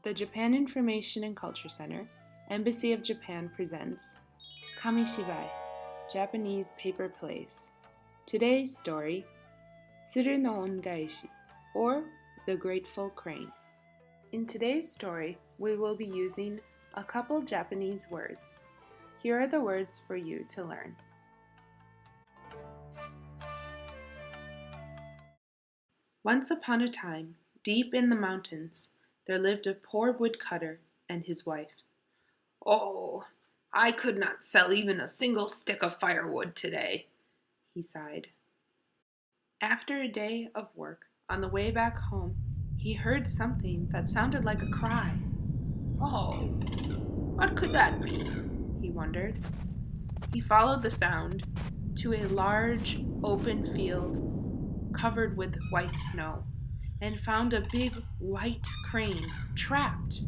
The Japan Information and Culture Center, Embassy of Japan presents Kamishibai, Japanese paper plays. Today's story, Tsuru no Ongaishi, or The Grateful Crane. In today's story, we will be using a couple Japanese words. Here are the words for you to learn. Once upon a time, deep in the mountains, there lived a poor woodcutter and his wife. "Oh, I could not sell even a single stick of firewood today," he sighed. After a day of work, on the way back home, he heard something that sounded like a cry. "Oh, what could that be?" he wondered. He followed the sound to a large open field covered with white snow, and found a big white crane trapped.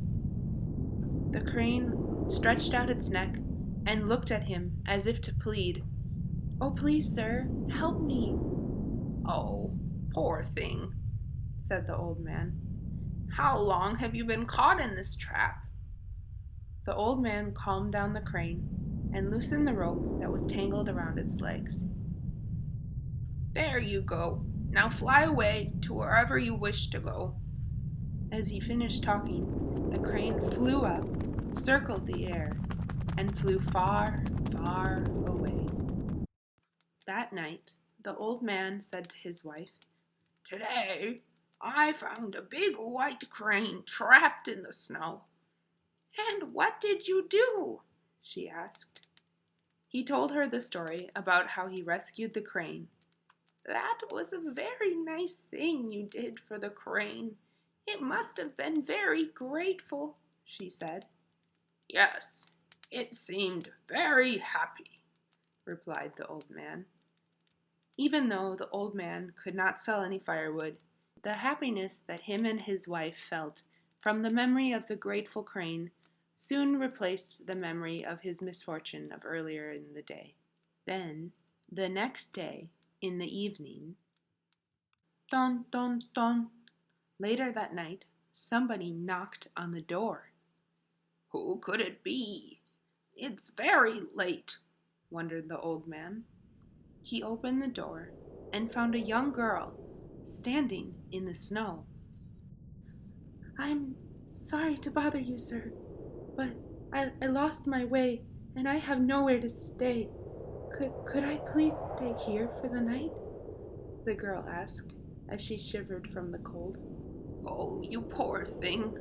The crane stretched out its neck and looked at him as if to plead. "Oh, please, sir, help me." "Oh, poor thing," said the old man. "How long have you been caught in this trap?" The old man calmed down the crane and loosened the rope that was tangled around its legs. "There you go. Now fly away to wherever you wish to go." As he finished talking, the crane flew up, circled the air, and flew far, far away. That night, the old man said to his wife, "Today, I found a big white crane trapped in the snow." "And what did you do?" she asked. He told her the story about how he rescued the crane. "That was a very nice thing you did for the crane. It must have been very grateful," she said. "Yes, it seemed very happy," replied the old man. Even though the old man could not sell any firewood, the happiness that him and his wife felt from the memory of the grateful crane soon replaced the memory of his misfortune of earlier in the day. Then, the next day, in the evening, don, don, don. Later that night, somebody knocked on the door. "Who could it be? It's very late," wondered the old man. He opened the door and found a young girl standing in the snow. "I'm sorry to bother you, sir, but I lost my way and I have nowhere to stay. Could I please stay here for the night?" the girl asked as she shivered from the cold. "Oh, you poor thing.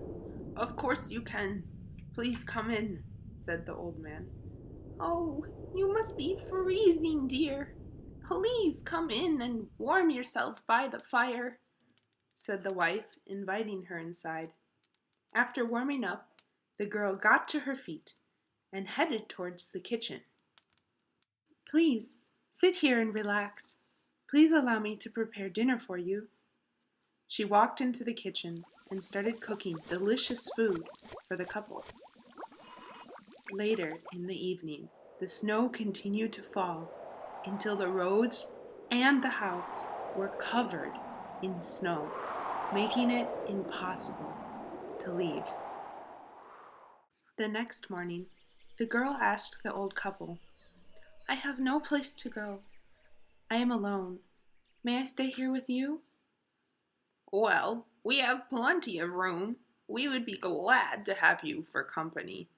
Of course you can. Please come in," said the old man. "Oh, you must be freezing, dear. Please come in and warm yourself by the fire," said the wife, inviting her inside. After warming up, the girl got to her feet and headed towards the kitchen. "Please, sit here and relax. Please allow me to prepare dinner for you." She walked into the kitchen and started cooking delicious food for the couple. Later in the evening, the snow continued to fall until the roads and the house were covered in snow, making it impossible to leave. The next morning, the girl asked the old couple, "I have no place to go. I am alone. May I stay here with you?" "Well, we have plenty of room. We would be glad to have you for company."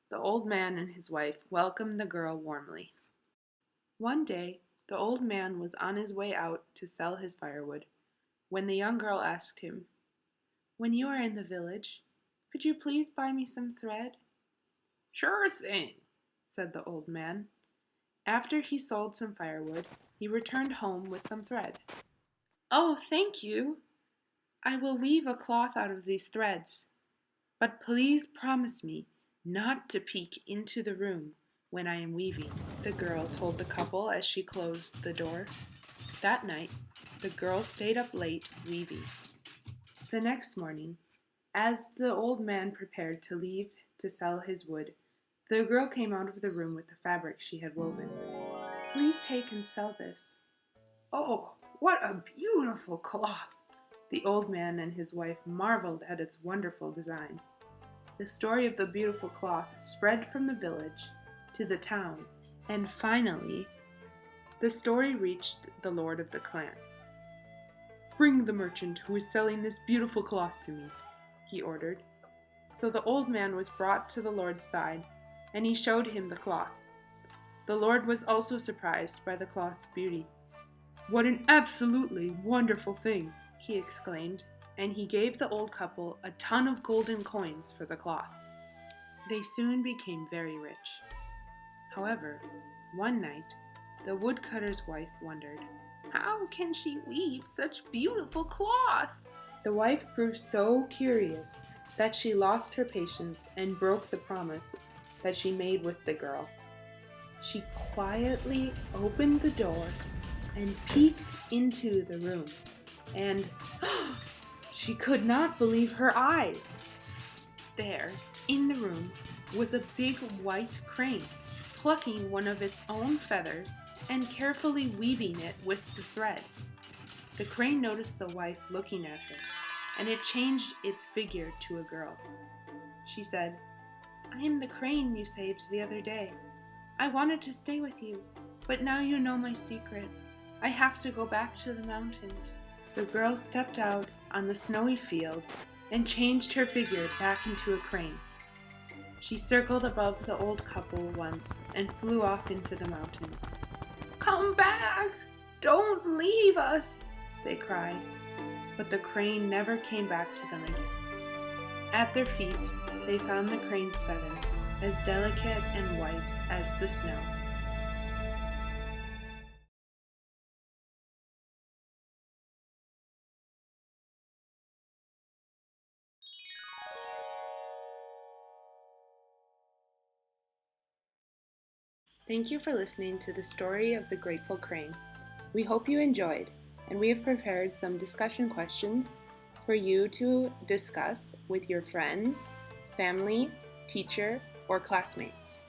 The old man and his wife welcomed the girl warmly. One day, the old man was on his way out to sell his firewood when the young girl asked him, "When you are in the village, could you please buy me some thread?" "Sure thing," said the old man. After he sold some firewood, he returned home with some thread. "Oh, thank you. I will weave a cloth out of these threads. But please promise me not to peek into the room when I am weaving," the girl told the couple as she closed the door. That night, the girl stayed up late weaving. The next morning, as the old man prepared to leave to sell his wood, the girl came out of the room with the fabric she had woven. "Please take and sell this." "Oh, what a beautiful cloth!" The old man and his wife marveled at its wonderful design. The story of the beautiful cloth spread from the village to the town, and finally, the story reached the lord of the clan. "Bring the merchant who is selling this beautiful cloth to me," he ordered. So the old man was brought to the lord's side, and he showed him the cloth. The lord was also surprised by the cloth's beauty. "What an absolutely wonderful thing!" he exclaimed, and he gave the old couple a ton of golden coins for the cloth. They soon became very rich. However, one night, the woodcutter's wife wondered, "How can she weave such beautiful cloth?" The wife grew so curious that she lost her patience and broke the promise that she made with the girl. She quietly opened the door and peeked into the room, and she could not believe her eyes. There, in the room, was a big white crane, plucking one of its own feathers and carefully weaving it with the thread. The crane noticed the wife looking at her, and it changed its figure to a girl. She said, "I am the crane you saved the other day. I wanted to stay with you, but now you know my secret. I have to go back to the mountains." The girl stepped out on the snowy field and changed her figure back into a crane. She circled above the old couple once and flew off into the mountains. "Come back! Don't leave us!" they cried. But the crane never came back to them again. At their feet, they found the crane's feather, as delicate and white as the snow. Thank you for listening to the story of the Grateful Crane. We hope you enjoyed, and we have prepared some discussion questions for you to discuss with your friends, family, teacher, or classmates.